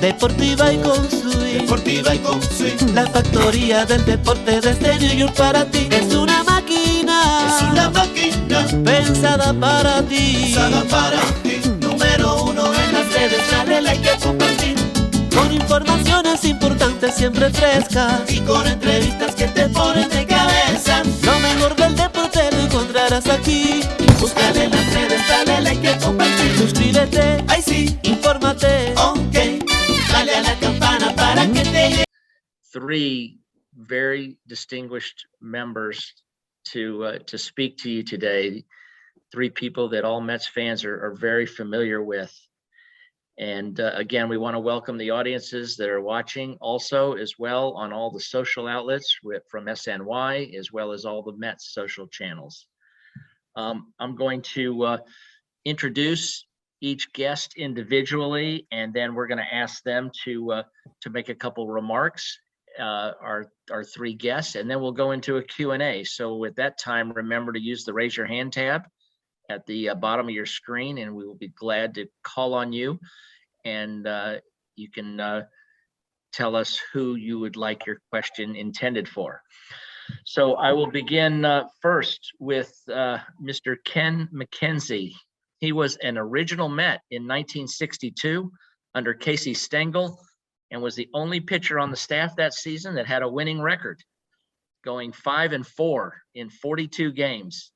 Deportiva y con swing. Deportiva y con swing. La factoría del deporte desde New York para ti. Es una máquina. Es una máquina Pensada para ti. pensada para ti. Número uno en las redes, dale like y compartir. Con informaciones importantes siempre frescas. Y con entrevistas que te ponen de cabeza. Lo mejor del deporte lo encontrarás aquí. Búscale en las redes, dale like y compartir. Suscríbete, Ay sí, infórmate. ok. Dale a la campana para que te llegue. Three very distinguished members to speak to you today. Three people that all Mets fans are very familiar with. And again, we want to welcome the audiences that are watching also as well on all the social outlets from SNY, as well as all the Mets social channels. I'm going to introduce each guest individually, and then we're going to ask them to make a couple remarks, our three guests, and then we'll go into a Q&A. So at that time, remember to use the raise your hand tab at the bottom of your screen, and we will be glad to call on you. And you can tell us who you would like your question intended for. So I will begin first with Mr. Ken MacKenzie. He an original Met in 1962 under Casey Stengel and was the only pitcher on the staff that season that had a winning record, going 5-4 in 42 games.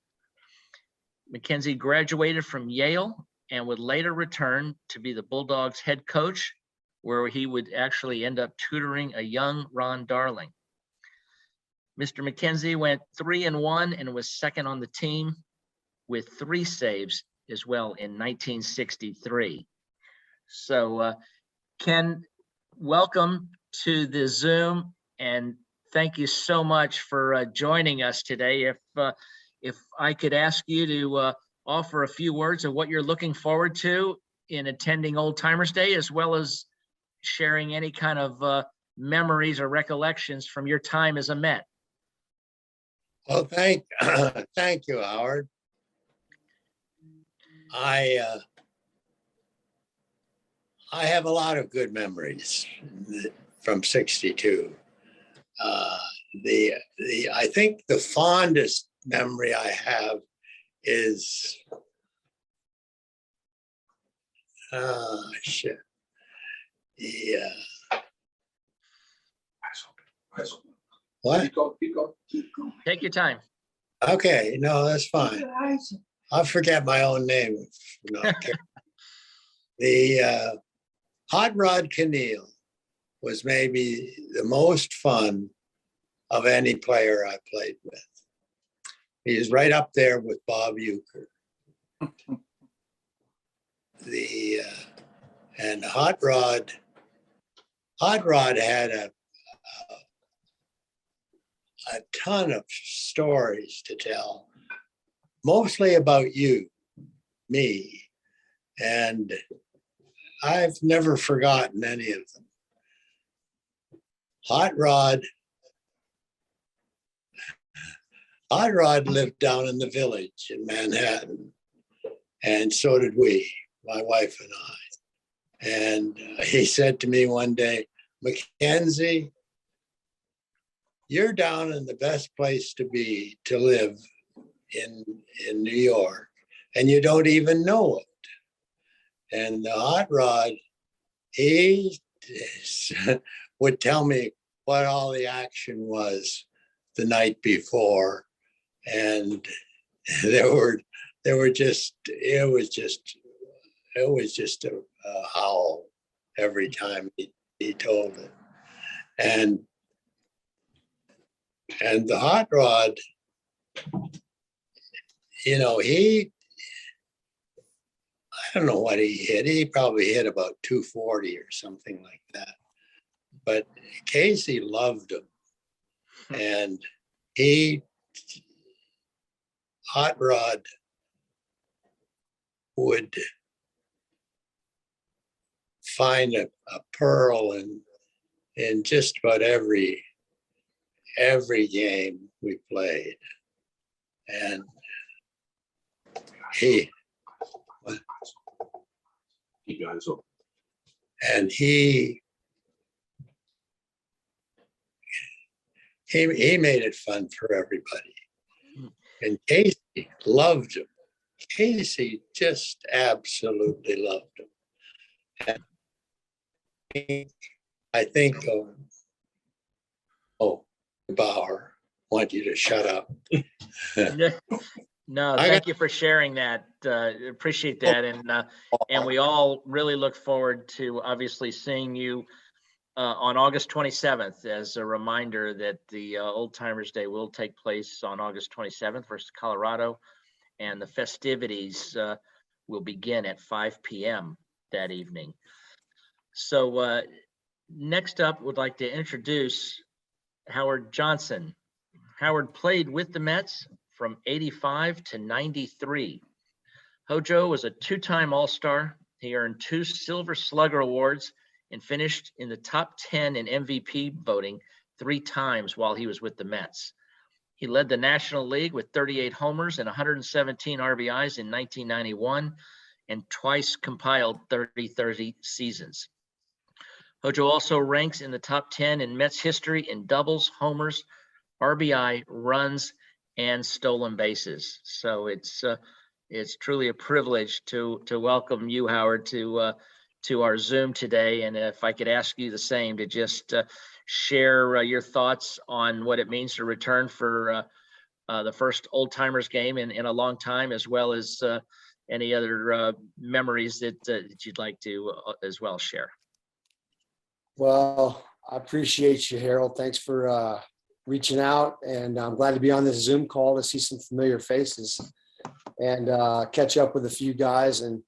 MacKenzie graduated from Yale and would later return to be the Bulldogs head coach, where he would actually end up tutoring a young Ron Darling. Mr. MacKenzie went 3-1 and was second on the team with 3 saves as well in 1963. So Ken, welcome to the Zoom, and thank you so much for joining us today. If I could ask you to offer a few words of what you're looking forward to in attending Old Timers Day, as well as sharing any kind of memories or recollections from your time as a Met. Well, thank you, Howard. I have a lot of good memories from '62. I think the fondest memory I have is shit. Yeah. What? Keep going. Take your time. Okay, no, that's fine. I'll forget my own name. The Hot Rod Keneal was maybe the most fun of any player I played with. He is right up there with Bob Uecker. And Hot Rod had a ton of stories to tell, mostly about me, and I've never forgotten any of them. Hot Rod lived down in the Village in Manhattan, and so did we, my wife and I. And he said to me one day, "MacKenzie, you're down in the best place to live in New York, and you don't even know it." And the Hot Rod, he would tell me what all the action was the night before, and it was just a howl every time he told it. And the Hot Rod, I don't know what he hit. He probably hit about 240 or something like that. But Casey loved him. And Hot Rod would find a pearl in just about every game we played. And Keep your eyes open. And he made it fun for everybody. And Casey loved him. Casey just absolutely loved him. And I think, Bauer, want you to shut up. No, thank you for sharing that. Appreciate that. And we all really look forward to obviously seeing you on August 27th, as a reminder that the Old Timers Day will take place on August 27th versus Colorado, and the festivities will begin at 5 p.m. that evening. So next up, would like to introduce Howard Johnson. Howard played with the Mets from 85 to 93. Hojo was a two-time All-Star. He earned 2 Silver Slugger awards and finished in the top 10 in MVP voting 3 times while he was with the Mets. He led the National League with 38 homers and 117 RBIs in 1991 and twice compiled 30-30 seasons. Hojo also ranks in the top 10 in Mets history in doubles, homers, RBI, runs, and stolen bases. So it's truly a privilege to welcome you, Howard, to our Zoom today. And if I could ask you the same, to just share your thoughts on what it means to return for the first Old Timers game in a long time, as well as any other memories that you'd like to as well share. Well, I appreciate you, Harold. Thanks for reaching out, and I'm glad to be on this Zoom call to see some familiar faces and catch up with a few guys. And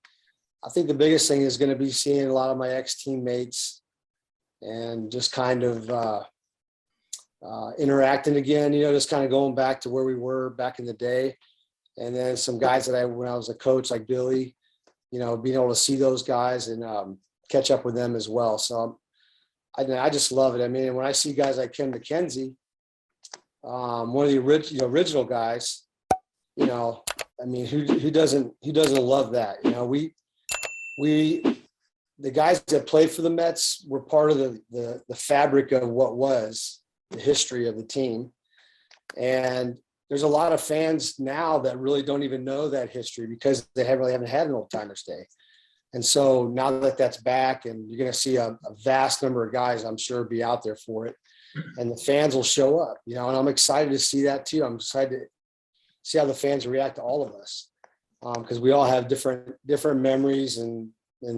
I think the biggest thing is going to be seeing a lot of my ex-teammates and just kind of interacting again, just kind of going back to where we were back in the day. And then some guys that when I was a coach, like Billy, being able to see those guys and catch up with them as well. So I just love it. I mean, when I see guys like MacKenzie, one of the original guys, I mean, who doesn't love that? The guys that played for the Mets were part of the fabric of what was the history of the team. And there's a lot of fans now that really don't even know that history because they haven't had an Old Timers Day. And so now that that's back, and you're going to see a vast number of guys, I'm sure, be out there for it, and the fans will show up, and I'm excited to see that too. I'm excited to see how the fans react to all of us, because we all have different memories and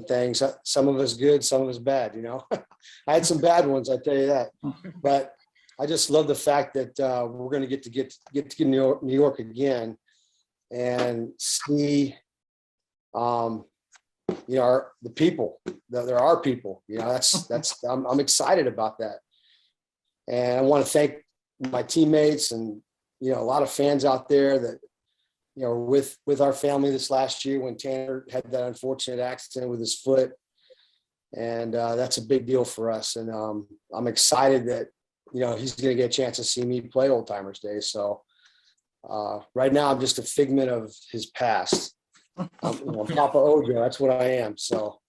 things. Some of us good, some of us bad. I had some bad ones, I tell you that. But I just love the fact that we're going to get to New York again and see, the people. There are people. I'm excited about that, and I want to thank my teammates and a lot of fans out there that with our family this last year when Tanner had that unfortunate accident with his foot, and that's a big deal for us. And I'm excited that he's going to get a chance to see me play Old Timers Day. So right now I'm just a figment of his past. Papa Ojo, that's what I am. So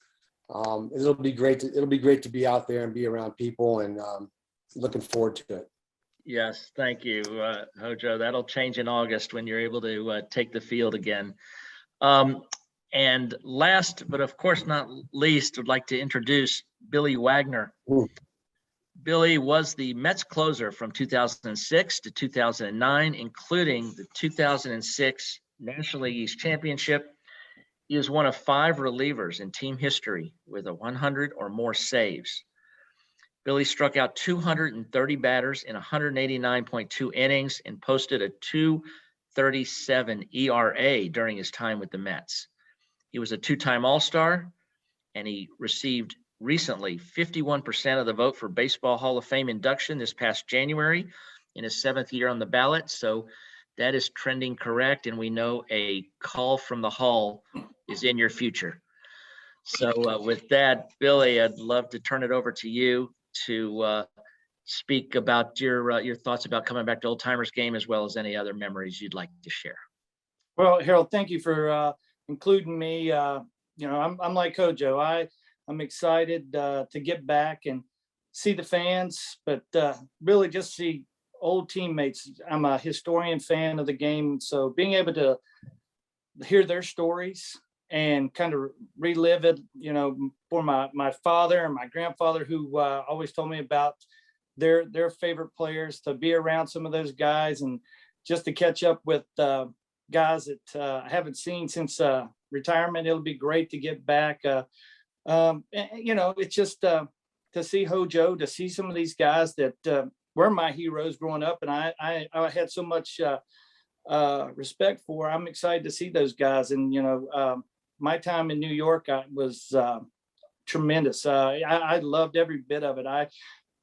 it'll be great to be out there and be around people, and looking forward to it. Yes, thank you, Hojo. That'll change in August when you're able to take the field again. And last, but of course not least, would like to introduce Billy Wagner. Ooh. Billy was the Mets closer from 2006 to 2009, including the 2006 National League East Championship. He is one of 5 relievers in team history with 100 or more saves. Billy struck out 230 batters in 189.2 innings and posted a 2.37 ERA during his time with the Mets. He was a 2-time All-Star, and he received recently 51% of the vote for Baseball Hall of Fame induction this past January in his 7th year on the ballot. So that is trending correct, and we know a call from the Hall is in your future. So with that, Billy, I'd love to turn it over to you to speak about your thoughts about coming back to Old Timers game, as well as any other memories you'd like to share. Well, Harold, thank you for including me. I'm like Hojo. I'm excited to get back and see the fans, but really just see old teammates. I'm a historian fan of the game, so being able to hear their stories and kind of relive it, you know, for my father and my grandfather, who always told me about their favorite players, to be around some of those guys and just to catch up with guys that I haven't seen since retirement. It'll be great to get back. And, you know, it's just to see Hojo, to see some of these guys that were my heroes growing up, and I had so much respect for. I'm excited to see those guys. And, you know, my time in New York was tremendous. I loved every bit of it.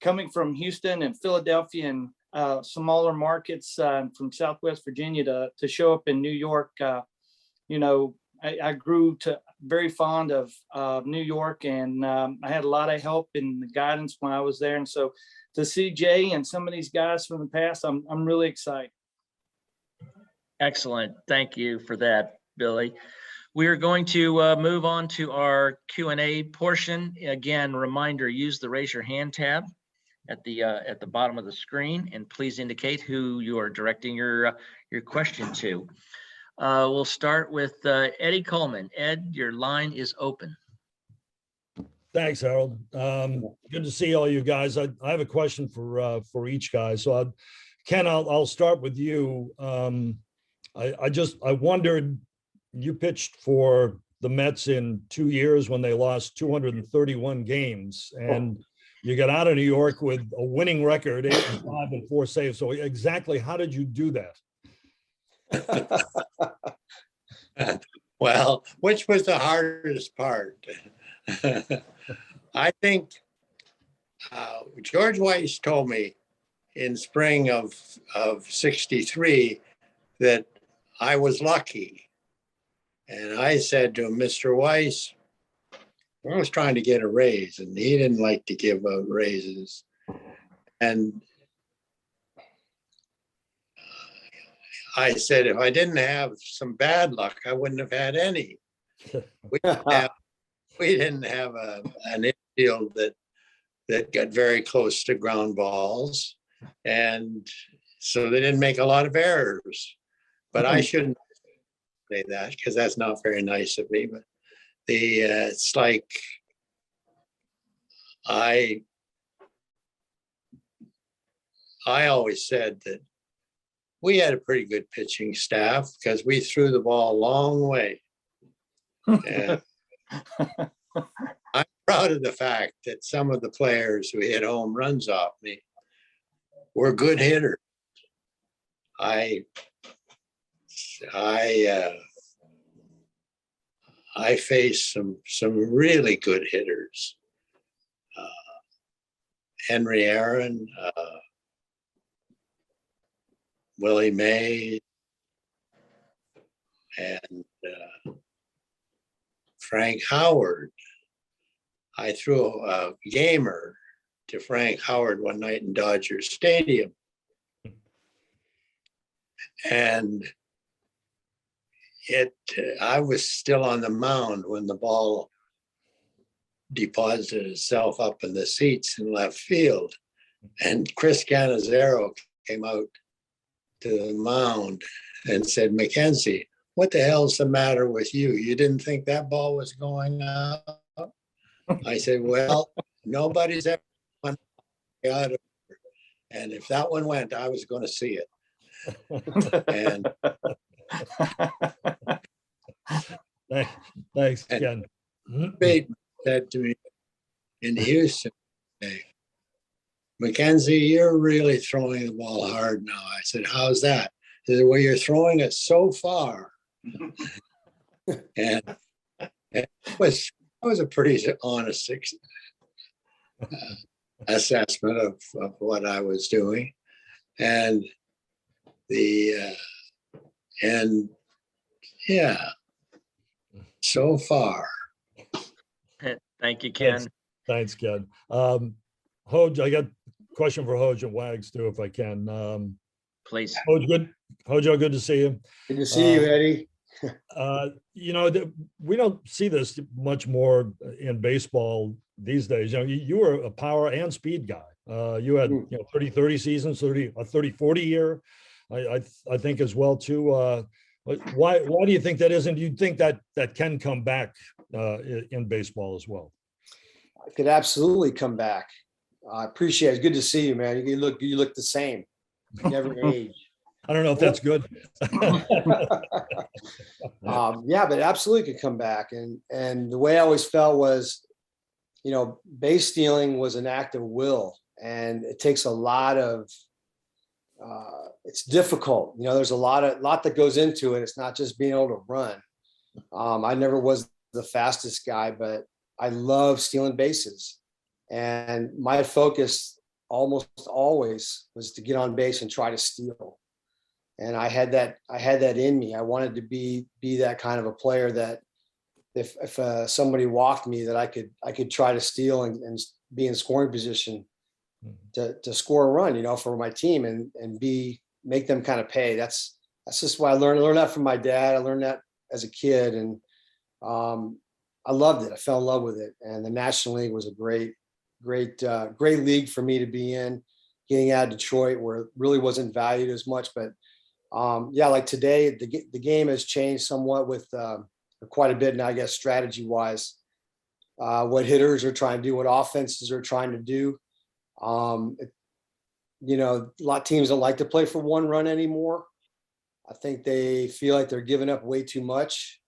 Coming from Houston and Philadelphia and smaller markets from Southwest Virginia to show up in New York, you know, I grew to very fond of New York, and I had a lot of help and guidance when I was there. And so to see Jay and some of these guys from the past, I'm really excited. Excellent. Thank you for that, Billy. We are going to move on to our Q&A portion. Again, reminder, use the raise your hand tab at the bottom of the screen, and please indicate who you are directing your question to. We'll start with Eddie Coleman. Ed, your line is open. Thanks, Harold. Good to see all you guys. I have a question for each guy. So Ken, I'll start with you. I wondered, you pitched for the Mets in 2 years when they lost 231 games, and you got out of New York with a winning record, 8-5 and 4 saves. So exactly how did you do that? Well, which was the hardest part? I think George Weiss told me in spring of 63 that I was lucky. And I said to him, Mr. Weiss, I was trying to get a raise, and he didn't like to give out raises. And I said, if I didn't have some bad luck, I wouldn't have had any. We didn't have an infield that got very close to ground balls. And so they didn't make a lot of errors. But I shouldn't say that, because that's not very nice of me. But it's like I always said that we had a pretty good pitching staff because we threw the ball a long way. And I'm proud of the fact that some of the players who hit home runs off me were good hitters. I faced some really good hitters. Henry Aaron, Willie Mays, and Frank Howard. I threw a gamer to Frank Howard one night in Dodger Stadium. And I was still on the mound when the ball deposited itself up in the seats in left field. And Chris Cannizzaro came out to the mound and said, MacKenzie, what the hell's the matter with you? You didn't think that ball was going up? I said, well, nobody's ever went out of it. And if that one went, I was going to see it. And Thanks, Ken. Bateman said to me in Houston, hey, MacKenzie, you're really throwing the ball hard now. I said, how's that? He said, well, you're throwing it so far. And it was a pretty honest assessment of what I was doing. And yeah, so far. Thank you, Ken. Thanks, Ken. Hoj, I got a question for Hoj and Wags too, if I can. Please. Hoj, good. Hojo, good to see you. Good to see you, Eddie. We don't see this much more in baseball these days. You were a power and speed guy. You had 30 seasons, 30-40 year, I think as well too. Why do you think that is? And do you think that can come back in baseball as well? It could absolutely come back. I appreciate it. It's good to see you, man. You look the same. You never age. I don't know if that's good. Yeah, but it absolutely could come back. And the way I always felt was, base stealing was an act of will, and it takes a lot of. It's difficult. There's a lot that goes into it. It's not just being able to run. I never was the fastest guy, but I love stealing bases, and my focus almost always was to get on base and try to steal. And I had that in me. I wanted to be that kind of a player that if somebody walked me, that I could try to steal and be in scoring position to score a run, for my team and make them kind of pay. That's just why I learned that from my dad. I learned that as a kid, and I loved it. I fell in love with it. And the National League was a great league for me to be in, getting out of Detroit where it really wasn't valued as much. But like today, the game has changed somewhat with quite a bit now, I guess, strategy wise, what hitters are trying to do, what offenses are trying to do. A lot of teams don't like to play for one run anymore. I think they feel like they're giving up way too much.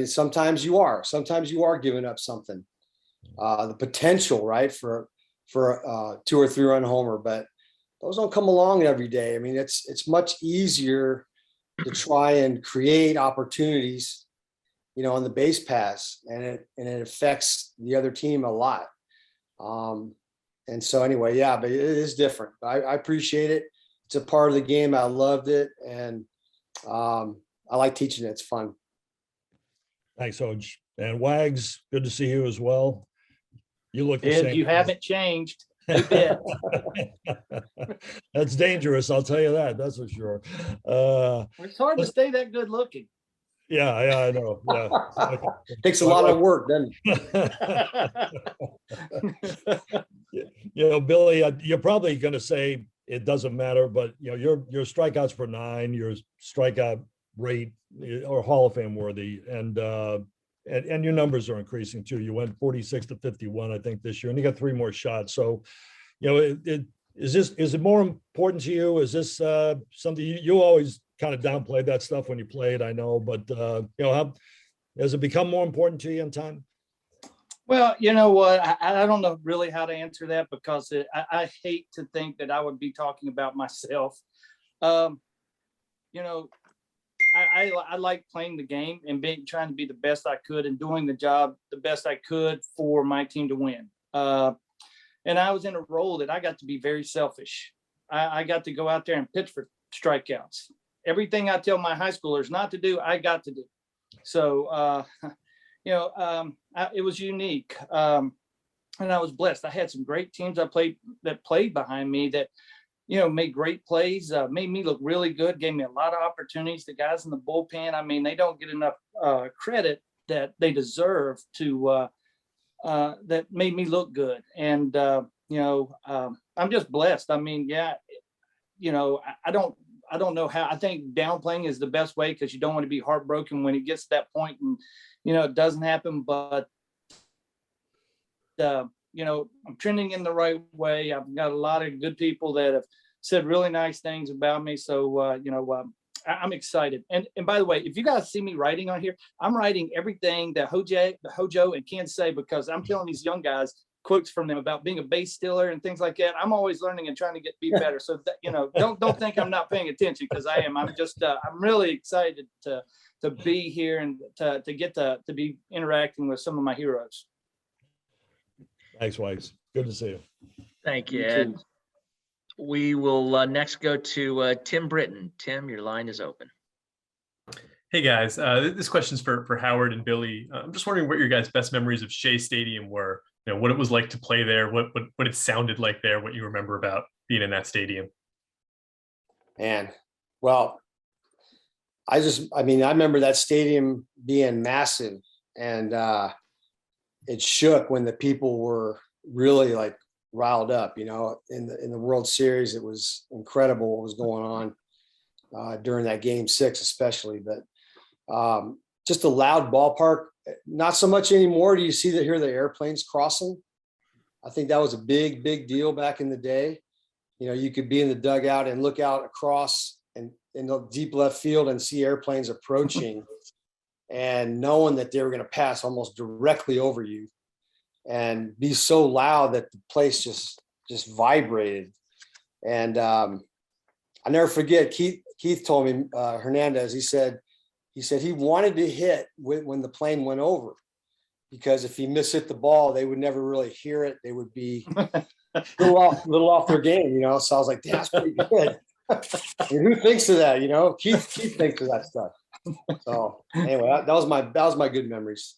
Sometimes you are giving up something, the potential, right, for a 2 or 3 run homer, but those don't come along every day. I mean, it's much easier to try and create opportunities, on the base pass, and it affects the other team a lot. And so anyway, but it is different. I appreciate it. It's a part of the game. I loved it, and I like teaching it. It's fun. Thanks, Oj. And Wags, good to see you as well. You look the same. You haven't changed a bit. That's dangerous, I'll tell you that. That's for sure. It's hard to stay that good looking. Yeah, I know. Yeah. Takes a lot of work, doesn't it? Billy, you're probably going to say it doesn't matter, but your strikeouts per 9, your strikeout rate are Hall of Fame worthy, and your numbers are increasing too. You went 46 to 51, I think, this year, and you got 3 more shots. So, is it more important to you? Is this something you always kind of downplayed that stuff when you played, I know, but how has it become more important to you in time? Well, you know what? I don't know really how to answer that, because I hate to think that I would be talking about myself. I like playing the game and trying to be the best I could and doing the job the best I could for my team to win. And I was in a role that I got to be very selfish. I got to go out there and pitch for strikeouts. Everything I tell my high schoolers not to do, I got to do. So, it was unique. And I was blessed. I had some great teams that played behind me that, made great plays, made me look really good, gave me a lot of opportunities. The guys in the bullpen, I mean, they don't get enough credit that they deserve to, that made me look good. And, I'm just blessed. I mean, I don't know how. I think downplaying is the best way, because you don't want to be heartbroken when it gets to that point and, it doesn't happen. But, I'm trending in the right way. I've got a lot of good people that have said really nice things about me. So, I'm excited. And by the way, if you guys see me writing on here, I'm writing everything that Hojo and Ken say, because I'm telling these young guys quotes from them about being a base stealer and things like that. I'm always learning and trying to be better. So that, don't think I'm not paying attention, because I am. I'm just I'm really excited to be here and to get to be interacting with some of my heroes. Thanks, Wags. Good to see you. Thank you, Ed. We will next go to Tim Britton. Tim, your line is open. Hey guys, this question's for Howard and Billy. I'm just wondering what your guys' best memories of Shea Stadium were. What it was like to play there, what it sounded like there, what you remember about being in that stadium. Man, well, I mean, I remember that stadium being massive, and it shook when the people were really like riled up, you know, in the World Series. It was incredible what was going on during that game 6, especially, but just a loud ballpark. Not so much anymore. Do you see that here, the airplanes crossing? I think that was a big deal back in the day. You know, you could be in the dugout and look out across and in the deep left field and see airplanes approaching and knowing that they were going to pass almost directly over you and be so loud that the place just vibrated. And I never forget, Keith told me, Hernandez, he said he wanted to hit when the plane went over, because if he mishit the ball, they would never really hear it. They would be a little off their game, you know? So I was like, damn, that's pretty good. I mean, who thinks of that, you know? Keith thinks of that stuff. So anyway, that was my good memories.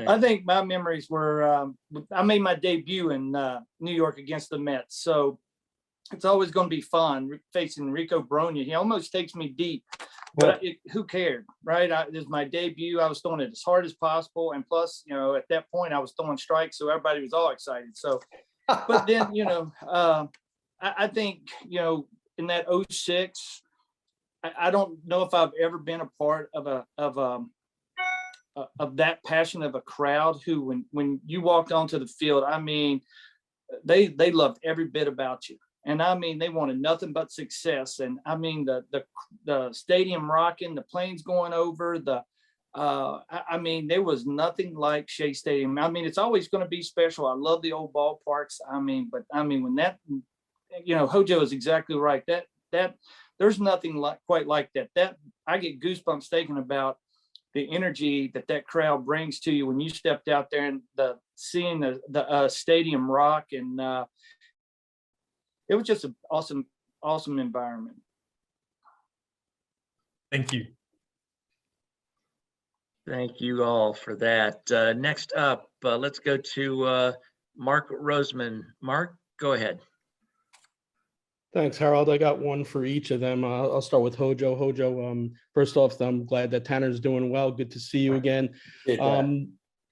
I think my memories were, I made my debut in New York against the Mets. So it's always going to be fun facing Rico Bronya. He almost takes me deep, but who cared, right? It was my debut. I was throwing it as hard as possible. And plus, you know, at that point I was throwing strikes, so everybody was all excited. So, but then, you know, I think, you know, in that 06, I don't know if I've ever been a part of that passion of a crowd who, when you walked onto the field, I mean, they loved every bit about you. And I mean, they wanted nothing but success. And I mean, the stadium rocking, the planes going over, I mean, there was nothing like Shea Stadium. I mean, it's always going to be special. I love the old ballparks. I mean, but I mean, when that, you know, Hojo is exactly right. That there's nothing quite like that. That I get goosebumps thinking about the energy that crowd brings to you when you stepped out there and seeing the stadium rock, and it was just an awesome environment. Thank you. Thank you all for that. Next up, let's go to Mark Roseman. Mark, go ahead. Thanks, Harold. I got one for each of them. I'll start with Hojo. Hojo, first off, I'm glad that Tanner's doing well. Good to see you again.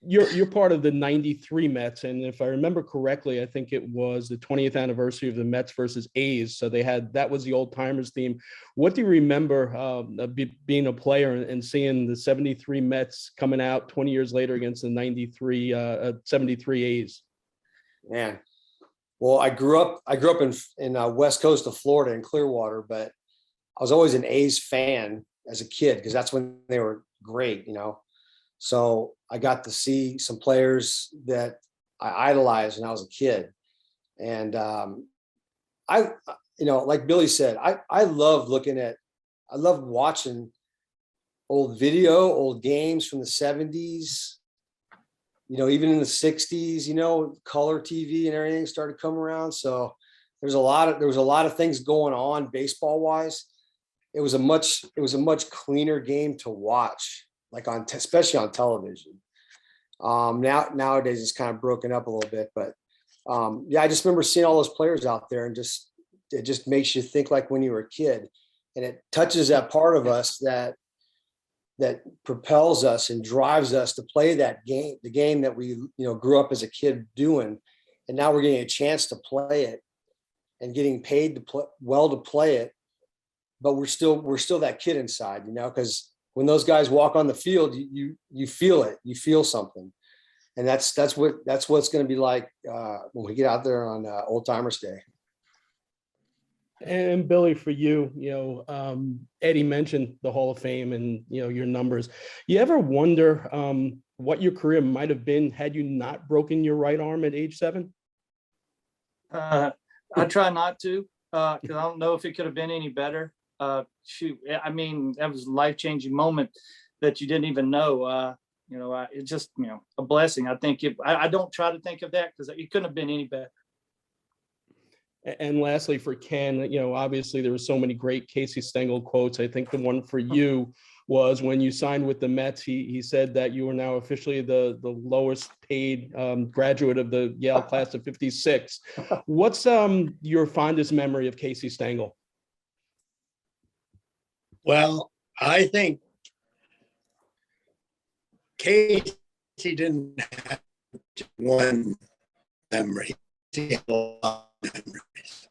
You're part of the 93 Mets, and if I remember correctly, I think it was the 20th anniversary of the Mets versus A's. So that was the old timers theme. What do you remember being a player and seeing the 73 Mets coming out 20 years later against the 73 A's? Man. Well, I grew up in west coast of Florida in Clearwater, but I was always an A's fan as a kid because that's when they were great, you know. So I got to see some players that I idolized when I was a kid, and you know, like Billy said, I love watching old games from the 70s. You know, even in the 60s, you know, color TV and everything started to come around. So there was a lot of things going on baseball wise. It was a much cleaner game to watch, like especially on television. Nowadays it's kind of broken up a little bit, but yeah, I just remember seeing all those players out there, and it just makes you think like when you were a kid, and it touches that part of us that propels us and drives us to play that game, the game that we, you know, grew up as a kid doing. And now we're getting a chance to play it and getting paid to play it. But we're still that kid inside, you know, because when those guys walk on the field, you feel it, you feel something. And that's what it's going to be like when we get out there on Old Timers Day. And Billy, for you, you know, Eddie mentioned the Hall of Fame and, you know, your numbers. You ever wonder what your career might have been had you not broken your right arm at age 7? I try not to, because I don't know if it could have been any better. Shoot, I mean, that was a life-changing moment that you didn't even know. You know, it's just, you know, a blessing. I think I don't try to think of that because it couldn't have been any better. And lastly, for Ken, you know, obviously there were so many great Casey Stengel quotes. I think the one for you was when you signed with the Mets, he said that you are now officially the lowest paid graduate of the Yale class of 56. What's your fondest memory of Casey Stengel? Well, I think Casey didn't have one memory. He had a lot of memories.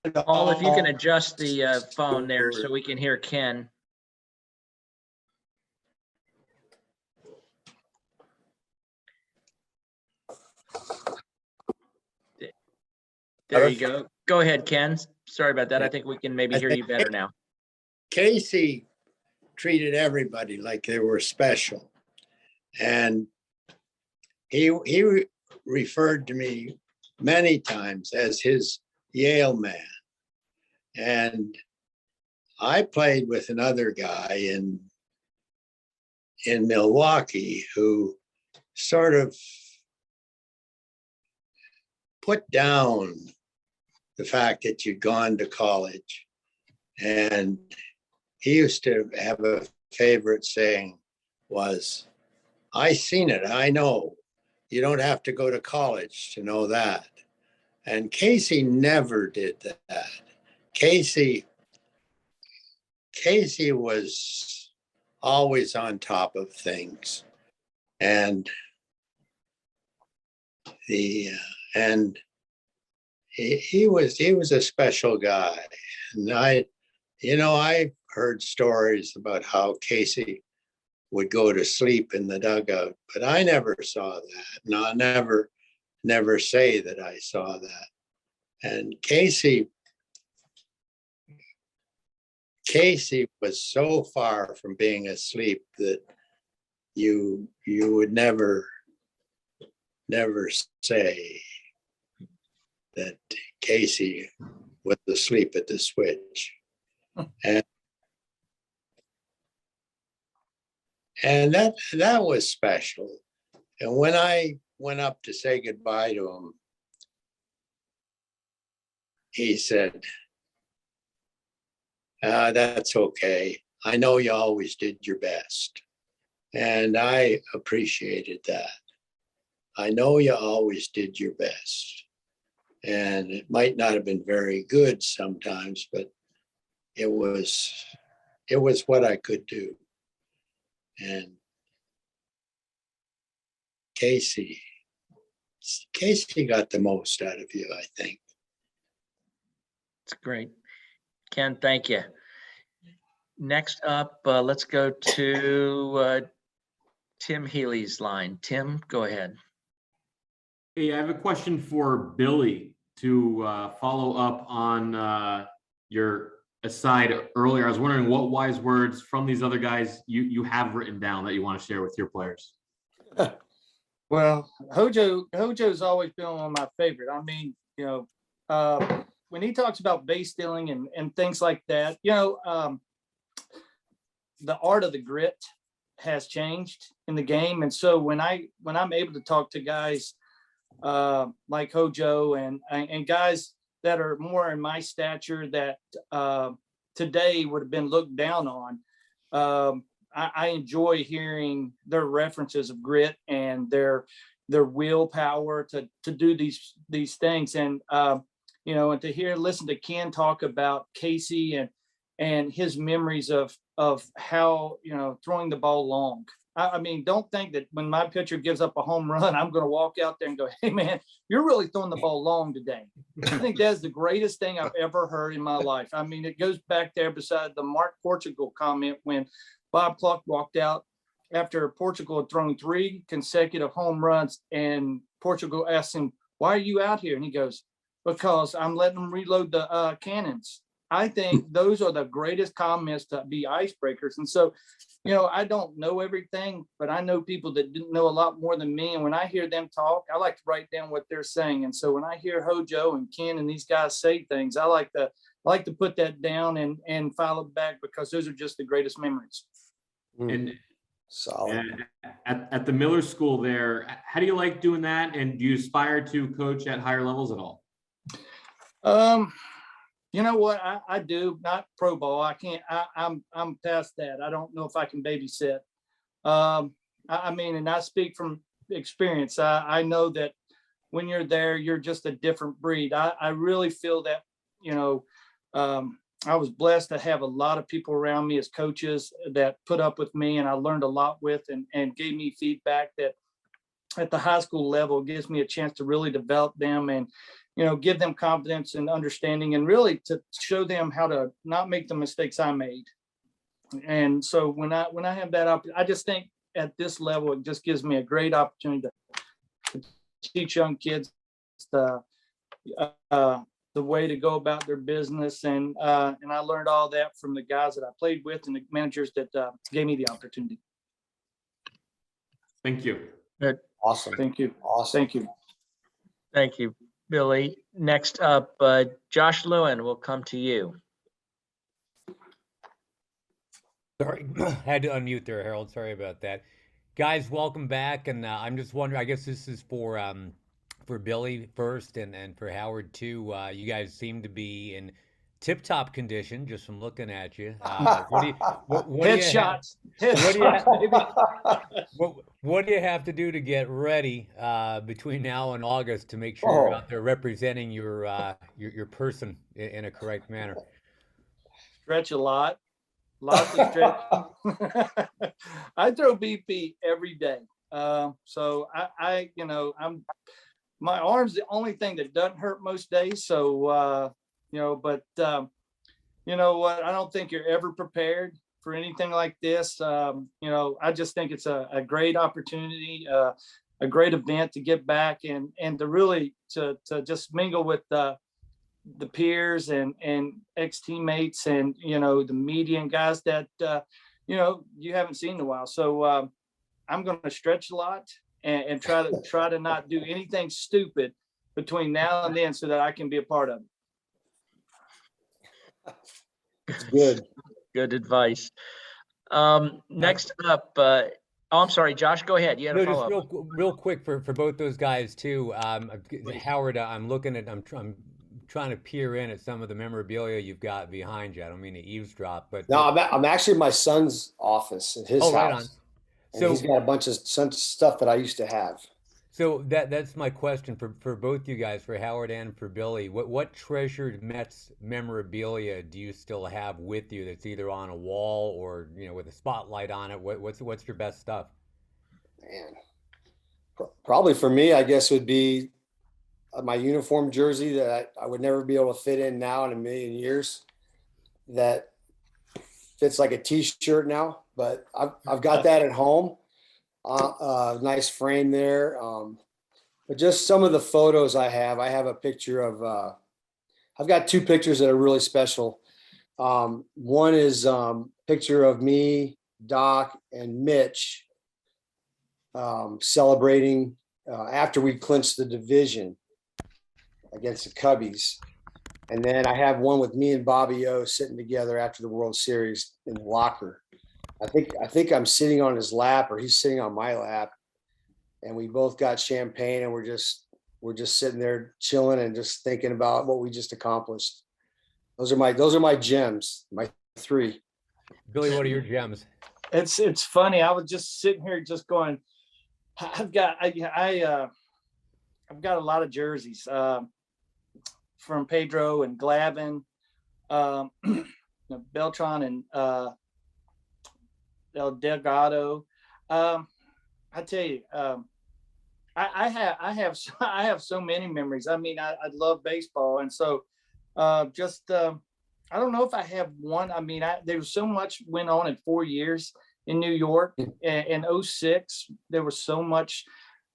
And Paul, if you can adjust the phone there so we can hear Ken. There you go. Go ahead, Ken. Sorry about that. I think we can maybe hear you better now. Casey treated everybody like they were special. And he referred to me many times as his Yale man. And I played with another guy in Milwaukee who sort of put down the fact that you'd gone to college. And he used to have a favorite saying was, I seen it, I know. You don't have to go to college to know that. And Casey never did that. Casey was always on top of things. And he was a special guy. And I heard stories about how Casey would go to sleep in the dugout, but I never saw that. And I'll never say that I saw that. And Casey was so far from being asleep that you would never say that Casey was asleep at the switch. And that was special. And when I went up to say goodbye to him, he said, that's okay. I know you always did your best. And I appreciated that. I know you always did your best. And it might not have been very good sometimes, but it was what I could do. And Casey got the most out of you, I think. That's great. Ken, thank you. Next up, let's go to Tim Healy's line. Tim, go ahead. Hey, I have a question for Billy to follow up on your aside earlier. I was wondering what wise words from these other guys you have written down that you want to share with your players. Well, Hojo's always been one of my favorite. I mean, when he talks about base stealing and things like that, the art of the grit has changed in the game. And so when I'm able to talk to guys like Hojo and guys that are more in my stature that today would have been looked down on, I enjoy hearing their references of grit and their willpower to do these things. And and to listen to Ken talk about Casey and his memories of how throwing the ball long. I mean, don't think that when my pitcher gives up a home run, I'm going to walk out there and go, "Hey man, you're really throwing the ball long today." I think that's the greatest thing I've ever heard in my life. I mean, it goes back there beside the Mark Portugal comment when Bob Cluck walked out after Portugal had thrown 3 consecutive home runs, and Portugal asked him, "Why are you out here?" And he goes, "Because I'm letting them reload the cannons." I think those are the greatest comments to be icebreakers. And so, I don't know everything, but I know people that didn't know a lot more than me. And when I hear them talk, I like to write down what they're saying. And so when I hear Hojo and Ken and these guys say things, I like to put that down and file it back, because those are just the greatest memories. And Solid. at the Miller School there, how do you like doing that? And do you aspire to coach at higher levels at all? You know what? I do, not pro ball. I can't, I'm past that. I don't know if I can babysit. I mean, and I speak from experience. I know that when you're there, you're just a different breed. I really feel that I was blessed to have a lot of people around me as coaches that put up with me, and I learned a lot with and gave me feedback that at the high school level gives me a chance to really develop them and, give them confidence and understanding, and really to show them how to not make the mistakes I made. And so when I have that opportunity, I just think at this level, it just gives me a great opportunity to teach young kids the way to go about their business. And I learned all that from the guys that I played with and the managers that gave me the opportunity. Thank you. Good. Awesome. Thank you. Awesome. Thank you. Thank you, Billy. Next up, Josh Lewin, will come to you. Sorry, had to unmute there, Harold. Sorry about that. Guys, welcome back. And I'm just wondering, I guess this is for Billy first and for Howard too. You guys seem to be in tip-top condition just from looking at you. What do you have to do to get ready between now and August to make sure you're out there representing your person in a correct manner? Stretch a lot. Lots of stretching. I throw BP every day. So I'm my arm's the only thing that doesn't hurt most days. So, but you know what? I don't think you're ever prepared for anything like this. I just think it's a great opportunity, a great event to get back and to really to just mingle with the peers and ex-teammates and, the media and guys that, you haven't seen in a while. So I'm going to stretch a lot and try to not do anything stupid between now and then so that I can be a part of it. It's good. Good advice. Next up, I'm sorry, Josh, go ahead. You had a follow-up. Just real quick for both those guys too. Howard, I'm trying to peer in at some of the memorabilia you've got behind you. I don't mean to eavesdrop, but no, I'm actually in my son's office at his house. Right on. So he's got a bunch of stuff that I used to have. So that's my question for both you guys, for Howard and for Billy. What treasured Mets memorabilia do you still have with you that's either on a wall or with a spotlight on it? What's your best stuff? Man, probably for me, I guess would be my uniform jersey that I would never be able to fit in now in a million years. That fits like a t-shirt now, but I've got that at home. Nice frame there. But just some of the photos I have a picture of, I've got two pictures that are really special. One is a picture of me, Doc, and Mitch celebrating after we clinched the division against the Cubbies. And then I have one with me and Bobby O sitting together after the World Series in the locker. I think I'm sitting on his lap or he's sitting on my lap, and we both got champagne and we're just sitting there chilling and just thinking about what we just accomplished. Those are my gems, my three. Billy, what are your gems? It's funny. I was just sitting here just going, I've got a lot of jerseys from Pedro and Glavin, Beltran and El Delgado. I tell you, I have so many memories. I mean, I love baseball, and so I don't know if I have one. I mean, there was so much went on in 4 years in New York. In 06, there was so much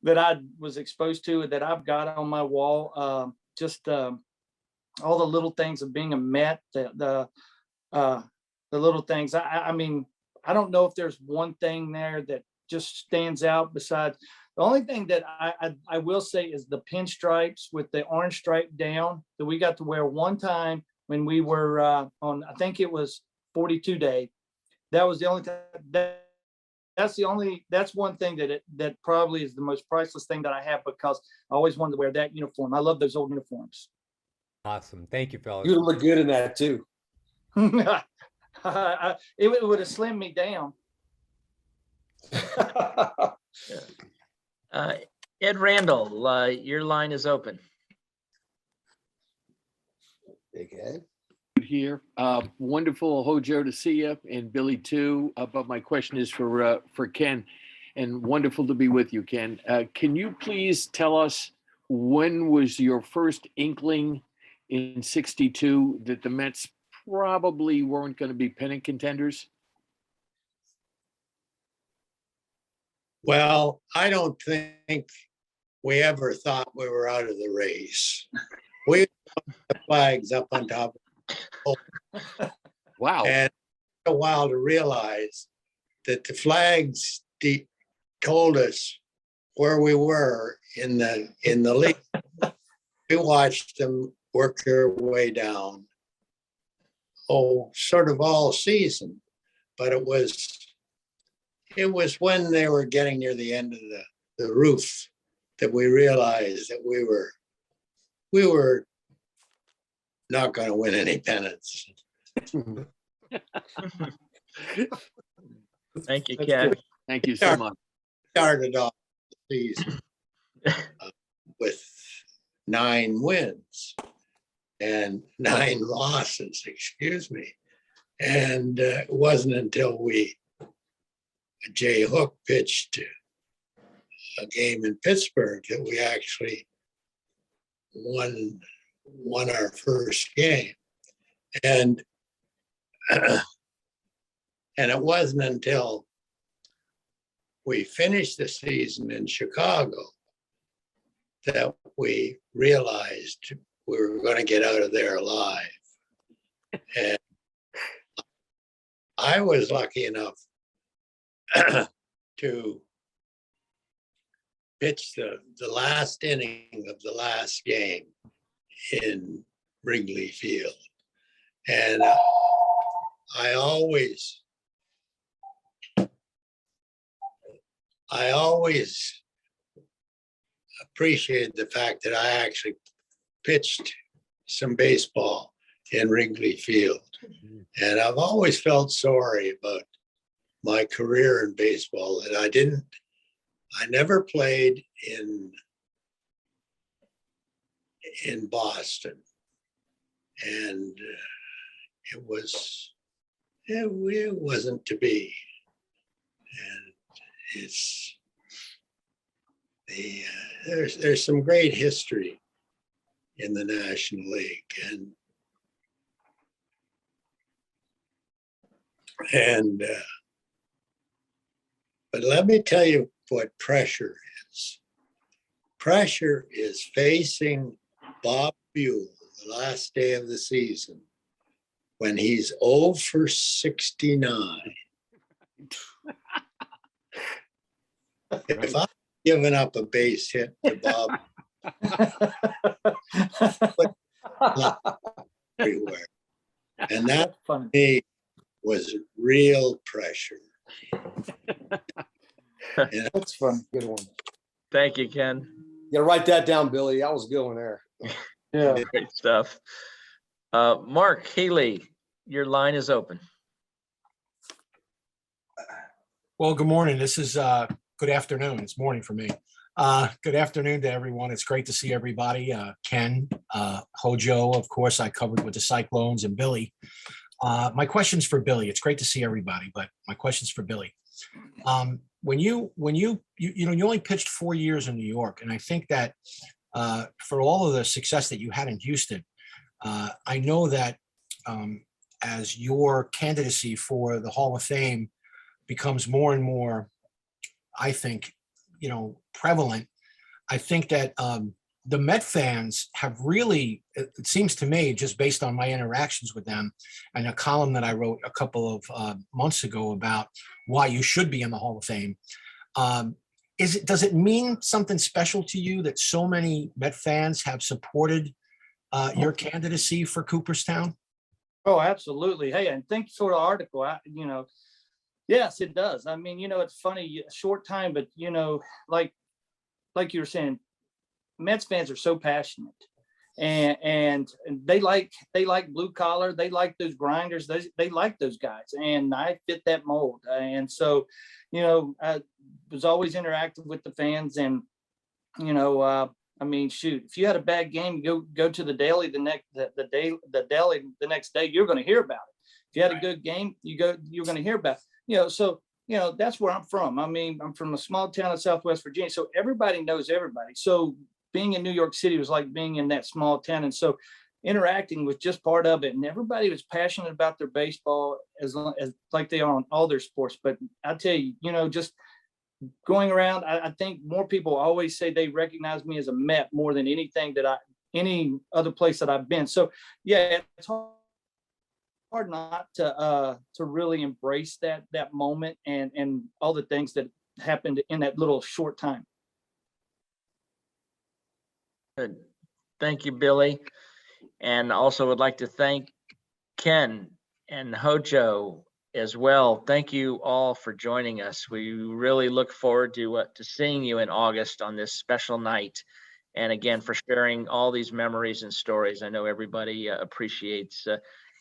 that I was exposed to that I've got on my wall. All the little things of being a Met, the little things. I mean, I don't know if there's one thing there that just stands out besides. The only thing that I will say is the pinstripes with the orange stripe down that we got to wear one time when we were on, I think it was 42 day. That was the only time. That's one thing that probably is the most priceless thing that I have, because I always wanted to wear that uniform. I love those old uniforms. Awesome. Thank you, fellas. You look good in that too. It would have slimmed me down. Ed Randall, your line is open. Big Ed. Here. Wonderful, Hojo, to see you, and Billy too. But my question is for Ken, and wonderful to be with you, Ken. Can you please tell us when was your first inkling in '62 that the Mets probably weren't going to be pennant contenders? Well, I don't think we ever thought we were out of the race. We put the flags up on top of Wow. and it took a while to realize that the flags told us where we were in the league. We watched them work their way down, sort of all season. But it was when they were getting near the end of the roof that we realized that we were not going to win any pennants. Thank you, Ken. Thank you so much. Started off the season with 9 wins and 9 losses, excuse me. And it wasn't until Jay Hook pitched a game in Pittsburgh that we actually won our first game. And it wasn't until we finished the season in Chicago that we realized we were going to get out of there alive. And I was lucky enough to pitch the last inning of the last game in Wrigley Field. And I always appreciated the fact that I actually pitched some baseball in Wrigley Field. And I've always felt sorry about my career in baseball that I never played in Boston. And it wasn't to be. And there's some great history in the National League, but let me tell you what pressure is. Pressure is facing Bob Buell the last day of the season when he's 0 for 69. If I'm giving up a base hit to Bob everywhere, and that for me was real pressure. That's fun. Good one. Thank you, Ken. You gotta write that down, Billy. That was a good one there. Yeah. Great stuff. Mark Healy, your line is open. Well, good morning. This is good afternoon. It's morning for me. Good afternoon to everyone. It's great to see everybody. Ken, Hojo, of course, I covered with the Cyclones, and Billy. My question's for Billy. It's great to see everybody, but my question's for Billy. When you only pitched 4 years in New York, and I think that for all of the success that you had in Houston, I know that as your candidacy for the Hall of Fame becomes more and more, I think, prevalent, I think that the Met fans have really, it seems to me, just based on my interactions with them and a column that I wrote a couple of months ago about why you should be in the Hall of Fame. Does it mean something special to you that so many Met fans have supported your candidacy for Cooperstown? Oh, absolutely. Hey, and thanks for the article. Yes, it does. I mean, it's funny, short time, but like you were saying, Mets fans are so passionate, and they like blue collar. They like those grinders. They like those guys, and I fit that mold. And so, I was always interactive with the fans, and I mean, shoot, if you had a bad game, go to the daily the daily the next day, you're going to hear about it. If you had a good game, you're going to hear about it. You know, so that's where I'm from. I mean, I'm from a small town in Southwest Virginia, so everybody knows everybody. So being in New York City was like being in that small town, and so interacting was just part of it. And everybody was passionate about their baseball as like they are on all their sports. But I tell you, just going around, I think more people always say they recognize me as a Met more than anything any other place that I've been. So yeah, it's hard not to really embrace that moment and all the things that happened in that little short time. Good. Thank you, Billy. And also would like to thank Ken and Hojo as well. Thank you all for joining us. We really look forward to seeing you in August on this special night. And again, for sharing all these memories and stories. I know everybody appreciates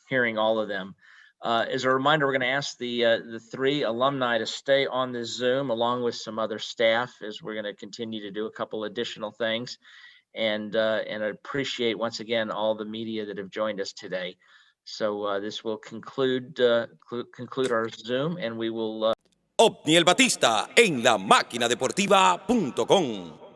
hearing all of them. As a reminder, we're going to ask the three alumni to stay on this Zoom along with some other staff as we're going to continue to do a couple additional things. And I appreciate once again all the media that have joined us today. So this will conclude our Zoom, and we will. Otniel Batista en la máquina deportiva.com.